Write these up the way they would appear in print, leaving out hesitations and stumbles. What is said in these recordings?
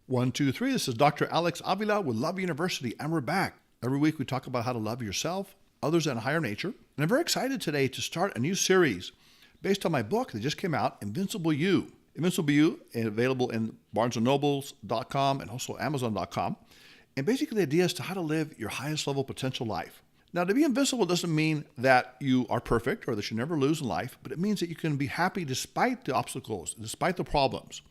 One, two, three. This is Dr. Alex Avila with Love University, and we're back. Every week we talk about how to love yourself, others, and higher nature. And I'm very excited today to start a new series based on my book that just came out, Invincible You. Invincible You, available in barnesandnobles.com and also amazon.com. And basically the idea is to how to live your highest level potential life. Now, to be invincible doesn't mean that you are perfect or that you never lose in life, but it means that you can be happy despite the obstacles, despite the problems.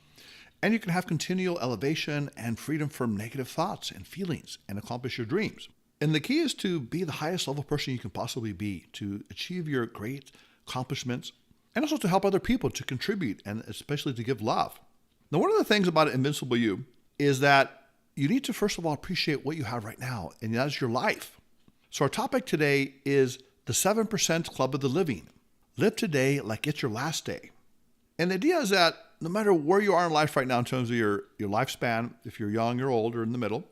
And you can have continual elevation and freedom from negative thoughts and feelings and accomplish your dreams. And the key is to be the highest level person you can possibly be, to achieve your great accomplishments, and also to help other people, to contribute, and especially to give love. Now, one of the things about Invincible You is that you need to, first of all, appreciate what you have right now, and that is your life. So our topic today is the 7% Club of the Living. Live today like it's your last day. And the idea is that no matter where you are in life right now in terms of your lifespan, if you're young, you're old, or in the middle,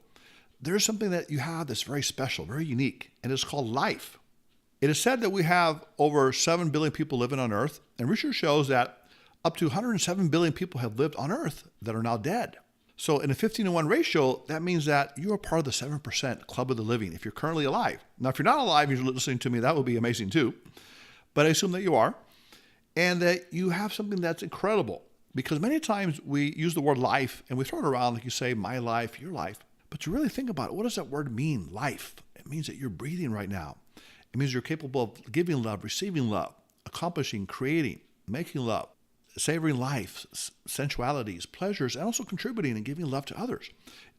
there's something that you have that's very special, very unique, and it's called life. It is said that we have over 7 billion people living on Earth, and research shows that up to 107 billion people have lived on Earth that are now dead. So in a 15-to-1 ratio, that means that you are part of the 7% Club of the Living if you're currently alive. Now, if you're not alive and you're listening to me, that would be amazing too. But I assume that you are, and that you have something that's incredible. Because many times we use the word life and we throw it around like you say, my life, your life. But to really think about it, what does that word mean, life? It means that you're breathing right now. It means you're capable of giving love, receiving love, accomplishing, creating, making love, savoring life, sensualities, pleasures, and also contributing and giving love to others.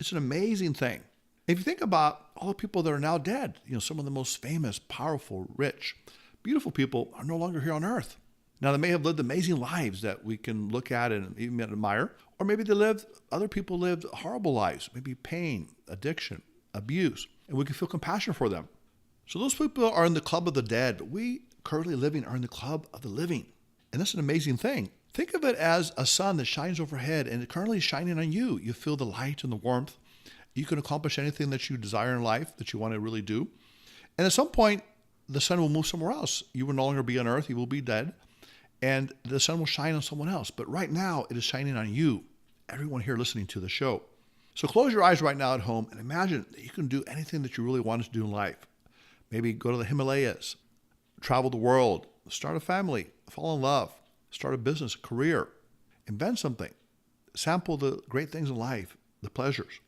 It's an amazing thing. If you think about all the people that are now dead, some of the most famous, powerful, rich, beautiful people are no longer here on earth. Now, they may have lived amazing lives that we can look at and even admire, or maybe other people lived horrible lives, maybe pain, addiction, abuse, and we can feel compassion for them. So those people are in the club of the dead, but we currently living are in the club of the living. And that's an amazing thing. Think of it as a sun that shines overhead and it currently is shining on you. You feel the light and the warmth. You can accomplish anything that you desire in life that you want to really do. And at some point, the sun will move somewhere else. You will no longer be on earth. You will be dead. And the sun will shine on someone else. But right now, it is shining on you, everyone here listening to the show. So close your eyes right now at home and imagine that you can do anything that you really wanted to do in life. Maybe go to the Himalayas, travel the world, start a family, fall in love, start a business, a career, invent something, sample the great things in life, the pleasures.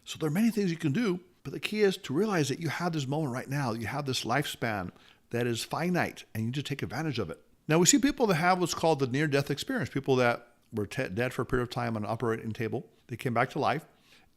So there are many things you can do, but the key is to realize that you have this moment right now. You have this lifespan that is finite, and you need to take advantage of it. Now, we see people that have what's called the near-death experience, people that were dead for a period of time on an operating table. They came back to life.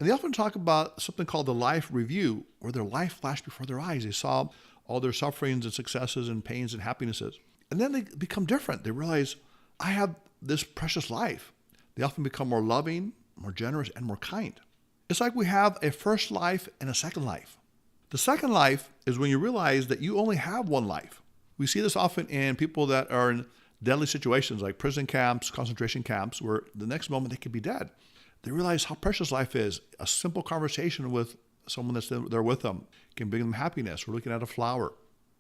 And they often talk about something called the life review, where their life flashed before their eyes. They saw all their sufferings and successes and pains and happinesses. And then they become different. They realize, I have this precious life. They often become more loving, more generous, and more kind. It's like we have a first life and a second life. The second life is when you realize that you only have one life. We see this often in people that are in deadly situations like prison camps, concentration camps, where the next moment they could be dead. They realize how precious life is. A simple conversation with someone that's there with them can bring them happiness, or looking at a flower,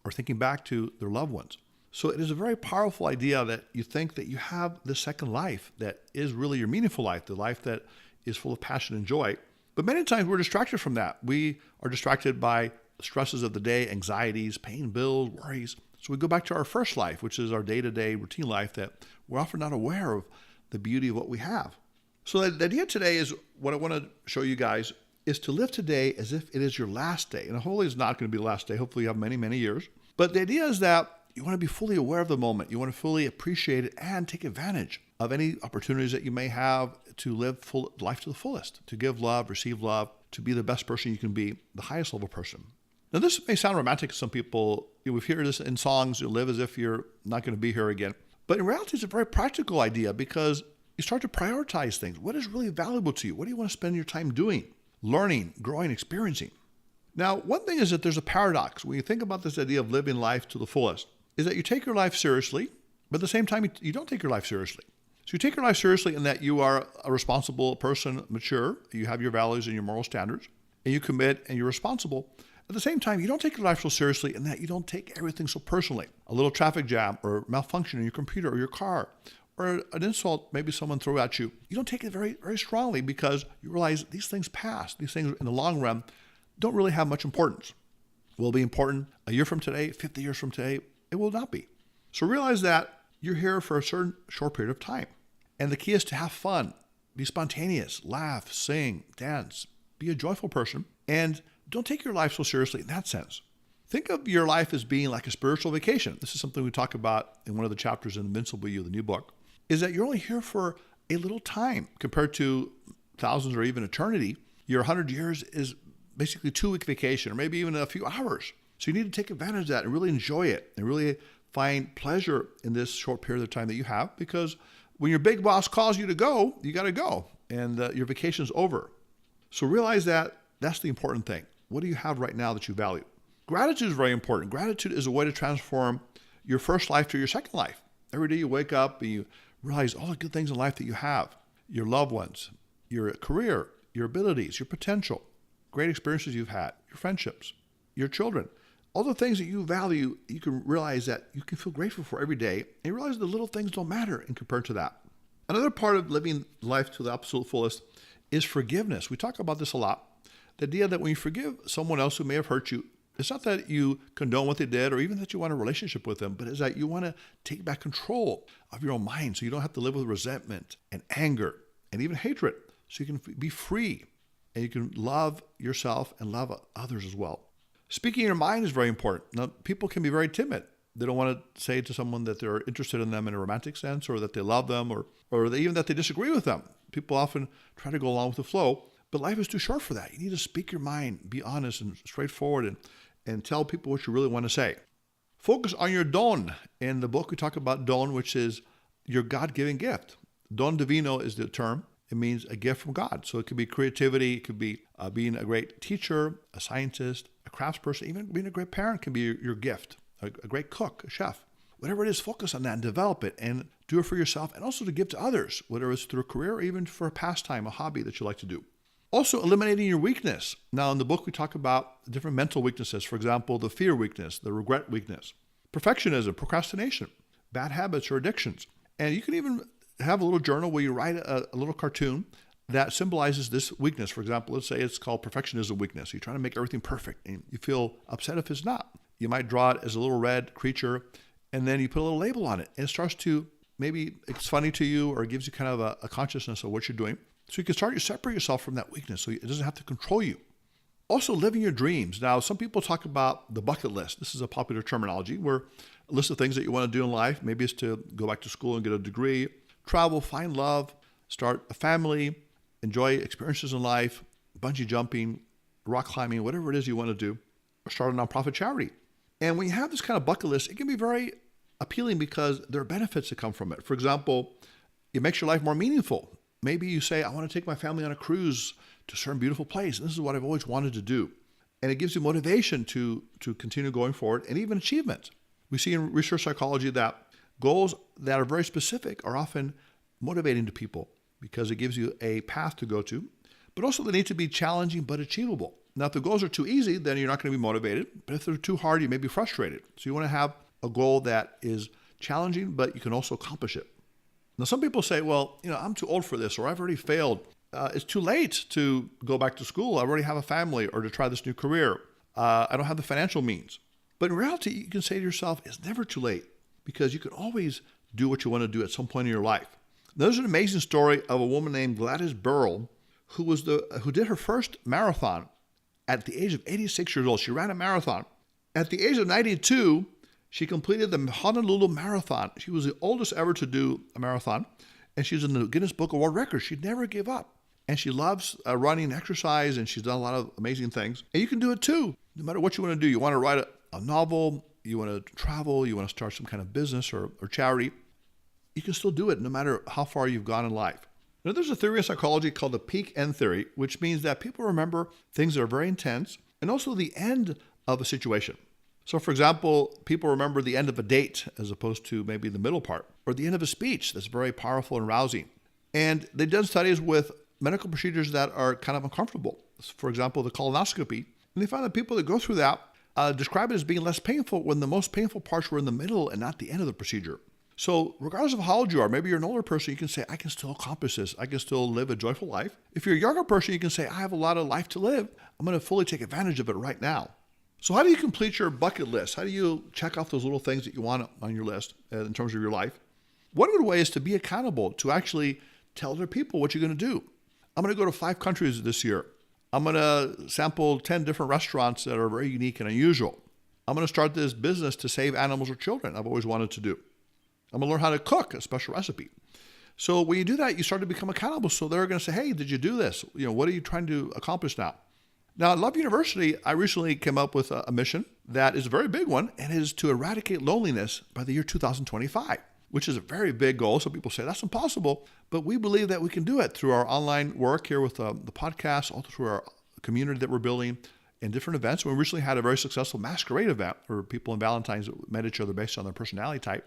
or thinking back to their loved ones. So it is a very powerful idea that you think that you have this second life that is really your meaningful life, the life that is full of passion and joy. But many times we're distracted from that. We are distracted by stresses of the day, anxieties, paying bills, worries. So we go back to our first life, which is our day-to-day routine life that we're often not aware of the beauty of what we have. So the idea today is, what I want to show you guys is to live today as if it is your last day. And hopefully it's not going to be the last day. Hopefully you have many, many years. But the idea is that you want to be fully aware of the moment. You want to fully appreciate it and take advantage of any opportunities that you may have to live life to the fullest, to give love, receive love, to be the best person you can be, the highest level person. Now, this may sound romantic to some people. We've heard this in songs, you live as if you're not going to be here again. But in reality, it's a very practical idea because you start to prioritize things. What is really valuable to you? What do you want to spend your time doing, learning, growing, experiencing? Now, one thing is that there's a paradox. When you think about this idea of living life to the fullest, is that you take your life seriously, but at the same time, you don't take your life seriously. So you take your life seriously in that you are a responsible person, mature, you have your values and your moral standards, and you commit and you're responsible. At the same time, you don't take your life so seriously in that you don't take everything so personally. A little traffic jam or malfunction in your computer or your car, or an insult maybe someone threw at you, you don't take it very, very strongly because you realize these things pass. These things in the long run don't really have much importance. Will be important a year from today, 50 years from today? It will not be. So realize that you're here for a certain short period of time. And the key is to have fun, be spontaneous, laugh, sing, dance, be a joyful person, and don't take your life so seriously in that sense. Think of your life as being like a spiritual vacation. This is something we talk about in one of the chapters in Invincible You, the new book, is that you're only here for a little time compared to thousands or even eternity. Your 100 years is basically a 2-week vacation or maybe even a few hours. So you need to take advantage of that and really enjoy it and really find pleasure in this short period of time that you have, because when your big boss calls you to go, you got to go and your vacation's over. So realize that that's the important thing. What do you have right now that you value? Gratitude is very important. Gratitude is a way to transform your first life to your second life. Every day you wake up and you realize all the good things in life that you have, your loved ones, your career, your abilities, your potential, great experiences you've had, your friendships, your children. All the things that you value, you can realize that you can feel grateful for every day, and you realize the little things don't matter in compared to that. Another part of living life to the absolute fullest is forgiveness. We talk about this a lot. The idea that when you forgive someone else who may have hurt you, it's not that you condone what they did or even that you want a relationship with them, but it's that you want to take back control of your own mind so you don't have to live with resentment and anger and even hatred. So you can be free and you can love yourself and love others as well. Speaking your mind is very important. Now, people can be very timid. They don't want to say to someone that they're interested in them in a romantic sense or that they love them or even that they disagree with them. People often try to go along with the flow, but life is too short for that. You need to speak your mind, be honest and straightforward and tell people what you really want to say. Focus on your don. In the book, we talk about don, which is your God-given gift. Don divino is the term. It means a gift from God. So it could be creativity. It could be being a great teacher, a scientist, a craftsperson. Even being a great parent can be your gift. A great cook, a chef. Whatever it is, focus on that and develop it and do it for yourself and also to give to others, whether it's through a career or even for a pastime, a hobby that you like to do. Also, eliminating your weakness. Now, in the book, we talk about different mental weaknesses. For example, the fear weakness, the regret weakness, perfectionism, procrastination, bad habits or addictions. And you can even have a little journal where you write a little cartoon that symbolizes this weakness. For example, let's say it's called perfectionism weakness. You're trying to make everything perfect and you feel upset if it's not. You might draw it as a little red creature and then you put a little label on it and it starts to, maybe it's funny to you or gives you kind of a consciousness of what you're doing. So you can start to separate yourself from that weakness so it doesn't have to control you. Also, living your dreams. Now, some people talk about the bucket list. This is a popular terminology where a list of things that you want to do in life. Maybe it's to go back to school and get a degree, travel, find love, start a family, enjoy experiences in life, bungee jumping, rock climbing, whatever it is you want to do, or start a nonprofit charity. And when you have this kind of bucket list, it can be very appealing because there are benefits that come from it. For example, it makes your life more meaningful. Maybe you say, I want to take my family on a cruise to a certain beautiful place. And this is what I've always wanted to do. And it gives you motivation to continue going forward and even achievement. We see in research psychology that goals that are very specific are often motivating to people because it gives you a path to go to, but also they need to be challenging but achievable. Now, if the goals are too easy, then you're not going to be motivated. But if they're too hard, you may be frustrated. So you want to have a goal that is challenging, but you can also accomplish it. Now, some people say, well, I'm too old for this, or I've already failed. It's too late to go back to school. I already have a family, or to try this new career. I don't have the financial means. But in reality, you can say to yourself, it's never too late because you can always do what you want to do at some point in your life. Now, there's an amazing story of a woman named Gladys Burrell who did her first marathon at the age of 86 years old. She ran a marathon. At the age of 92, she completed the Honolulu Marathon. She was the oldest ever to do a marathon, and she's in the Guinness Book of World Records. She never gave up, and she loves running and exercise, and she's done a lot of amazing things. And you can do it too, no matter what you want to do. You want to write a novel, you want to travel, you want to start some kind of business or charity. You can still do it no matter how far you've gone in life. Now, there's a theory in psychology called the peak end theory, which means that people remember things that are very intense and also the end of a situation. So, for example, people remember the end of a date as opposed to maybe the middle part, or the end of a speech that's very powerful and rousing. And they've done studies with medical procedures that are kind of uncomfortable. For example, the colonoscopy. And they found that people that go through that describe it as being less painful when the most painful parts were in the middle and not the end of the procedure. So regardless of how old you are, maybe you're an older person, you can say, I can still accomplish this. I can still live a joyful life. If you're a younger person, you can say, I have a lot of life to live. I'm going to fully take advantage of it right now. So how do you complete your bucket list? How do you check off those little things that you want on your list in terms of your life? One good way is to be accountable, to actually tell other people what you're going to do. I'm going to go to 5 countries this year. I'm going to sample 10 different restaurants that are very unique and unusual. I'm going to start this business to save animals or children I've always wanted to do. I'm going to learn how to cook a special recipe. So when you do that, you start to become accountable. So they're going to say, hey, did you do this? What are you trying to accomplish now? Now, at Love University, I recently came up with a mission that is a very big one, and is to eradicate loneliness by the year 2025, which is a very big goal. Some people say that's impossible, but we believe that we can do it through our online work here with the podcast, also through our community that we're building and different events. We recently had a very successful masquerade event where people in Valentine's met each other based on their personality type.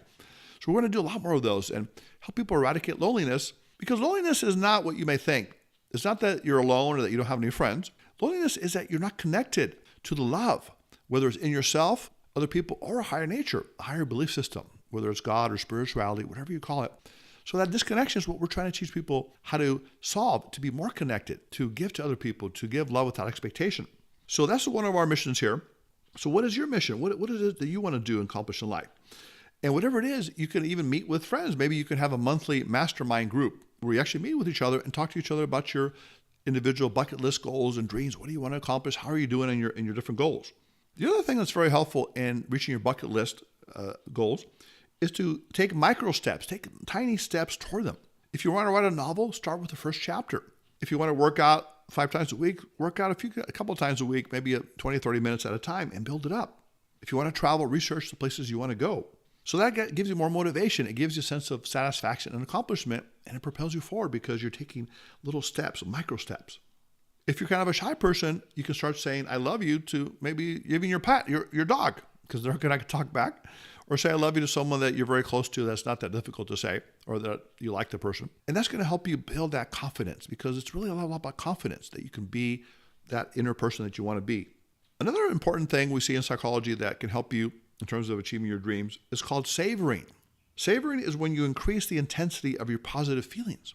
So we're going to do a lot more of those and help people eradicate loneliness, because loneliness is not what you may think. It's not that you're alone or that you don't have any friends. Loneliness is that you're not connected to the love, whether it's in yourself, other people, or a higher nature, a higher belief system, whether it's God or spirituality, whatever you call it. So that disconnection is what we're trying to teach people how to solve, to be more connected, to give to other people, to give love without expectation. So that's one of our missions here. So what is your mission? What is it that you want to do and accomplish in life? And whatever it is, you can even meet with friends. Maybe you can have a monthly mastermind group where you actually meet with each other and talk to each other about your individual bucket list goals and dreams. What do you want to accomplish? How are you doing in your different goals? The other thing that's very helpful in reaching your bucket list goals is to take micro steps, take tiny steps toward them. If you want to write a novel, start with the first chapter. If you want to work out 5 times a week, work out a couple times a week, maybe 20, 30 minutes at a time, and build it up. If you want to travel, research the places you want to go. So that gives you more motivation. It gives you a sense of satisfaction and accomplishment, and it propels you forward because you're taking little steps, micro steps. If you're kind of a shy person, you can start saying, I love you to maybe even your pet, your dog, because they're going to talk back. Or say, I love you to someone that you're very close to that's not that difficult to say, or that you like the person. And that's going to help you build that confidence, because it's really a lot about confidence, that you can be that inner person that you want to be. Another important thing we see in psychology that can help you in terms of achieving your dreams is called savoring. Savoring is when you increase the intensity of your positive feelings.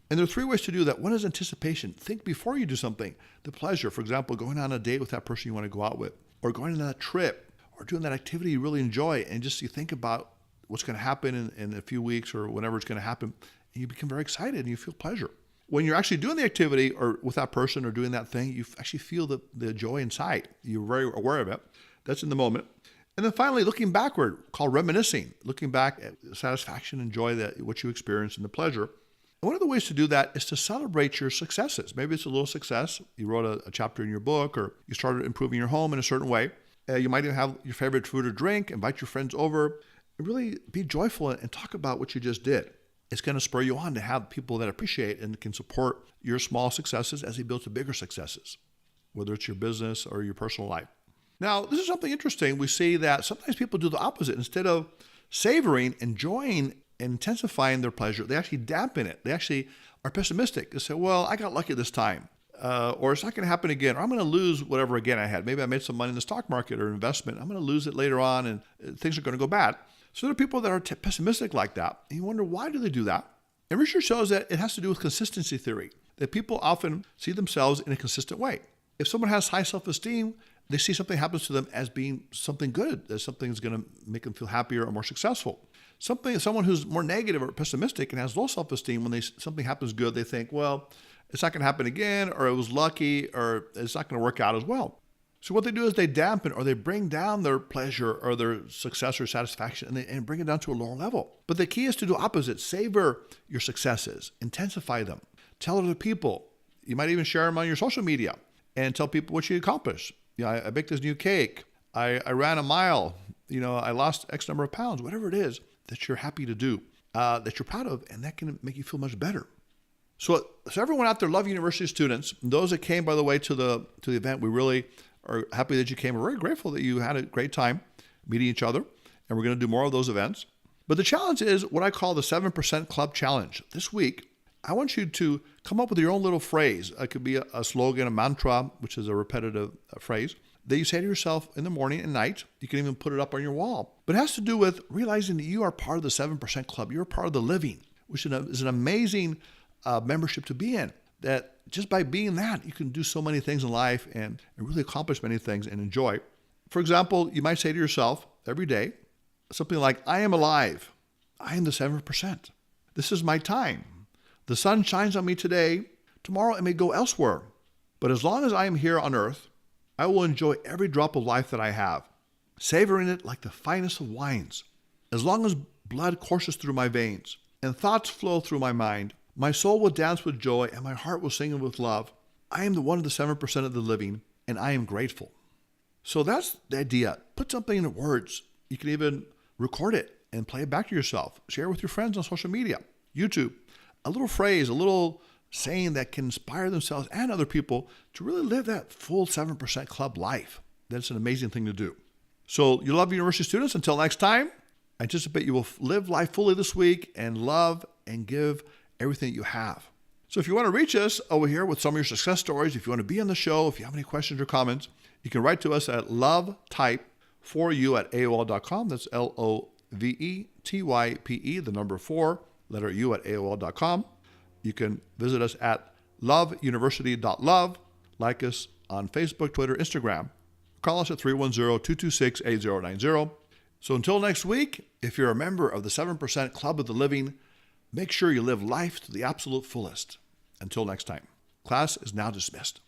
And there are 3 ways to do that. One is anticipation. Think before you do something. The pleasure, for example, going on a date with that person you want to go out with, or going on that trip, or doing that activity you really enjoy, and just you think about what's going to happen in a few weeks or whenever it's going to happen, and you become very excited and you feel pleasure. When you're actually doing the activity or with that person or doing that thing, you actually feel the joy inside. You're very aware of it. That's in the moment. And then finally, looking backward, called reminiscing, looking back at the satisfaction and joy that what you experienced and the pleasure. And one of the ways to do that is to celebrate your successes. Maybe it's a little success. You wrote a chapter in your book, or you started improving your home in a certain way. You might even have your favorite food or drink, invite your friends over, and really be joyful and talk about what you just did. It's going to spur you on to have people that appreciate and can support your small successes as they build to bigger successes, whether it's your business or your personal life. Now, this is something interesting. We see that sometimes people do the opposite. Instead of savoring, enjoying, and intensifying their pleasure, they actually dampen it. They actually are pessimistic. They say, well, I got lucky this time. Or it's not going to happen again, or I'm going to lose whatever again I had. Maybe I made some money in the stock market or investment. I'm going to lose it later on, and things are going to go bad. So there are people that are pessimistic like that. And you wonder, why do they do that? And research shows that it has to do with consistency theory, that people often see themselves in a consistent way. If someone has high self-esteem, they see something happens to them as being something good, that something's going to make them feel happier or more successful. Someone who's more negative or pessimistic and has low self-esteem, when something happens good, they think, well, it's not going to happen again, or it was lucky, or it's not going to work out as well. So what they do is they dampen or they bring down their pleasure or their success or satisfaction, and bring it down to a lower level. But the key is to do opposite. Savor your successes, intensify them, tell other people. You might even share them on your social media and tell people what you accomplished. I baked this new cake. I ran a mile. I lost X number of pounds. Whatever it is that you're happy to do, that you're proud of, and that can make you feel much better. So everyone out there, Love University students, those that came, by the way, to the event, we really are happy that you came. We're very grateful that you had a great time meeting each other, and we're going to do more of those events. But the challenge is what I call the 7% Club Challenge. This week, I want you to come up with your own little phrase. It could be a slogan, a mantra, which is a repetitive phrase that you say to yourself in the morning and night. You can even put it up on your wall. But it has to do with realizing that you are part of the 7% Club. You're part of the living, which is an amazing membership to be in. That just by being that, you can do so many things in life and really accomplish many things and enjoy. For example, you might say to yourself every day something like, I am alive. I am the 7%. This is my time. The sun shines on me today. Tomorrow it may go elsewhere. But as long as I am here on earth, I will enjoy every drop of life that I have, savoring it like the finest of wines. As long as blood courses through my veins and thoughts flow through my mind, my soul will dance with joy and my heart will sing with love. I am the one of the 7% of the living, and I am grateful. So that's the idea. Put something into words. You can even record it and play it back to yourself. Share it with your friends on social media, YouTube. A little phrase, a little saying that can inspire themselves and other people to really live that full 7% Club life. That's an amazing thing to do. So you love university students. Until next time, I anticipate you will live life fully this week and love and give everything that you have. So if you want to reach us over here with some of your success stories, if you want to be on the show, if you have any questions or comments, you can write to us at lovetype4u@aol.com. That's LOVETYPE, the number 4, letter U at AOL.com. You can visit us at loveuniversity.love. Like us on Facebook, Twitter, Instagram. Call us at 310-226-8090. So until next week, if you're a member of the 7% Club of the Living, make sure you live life to the absolute fullest. Until next time, class is now dismissed.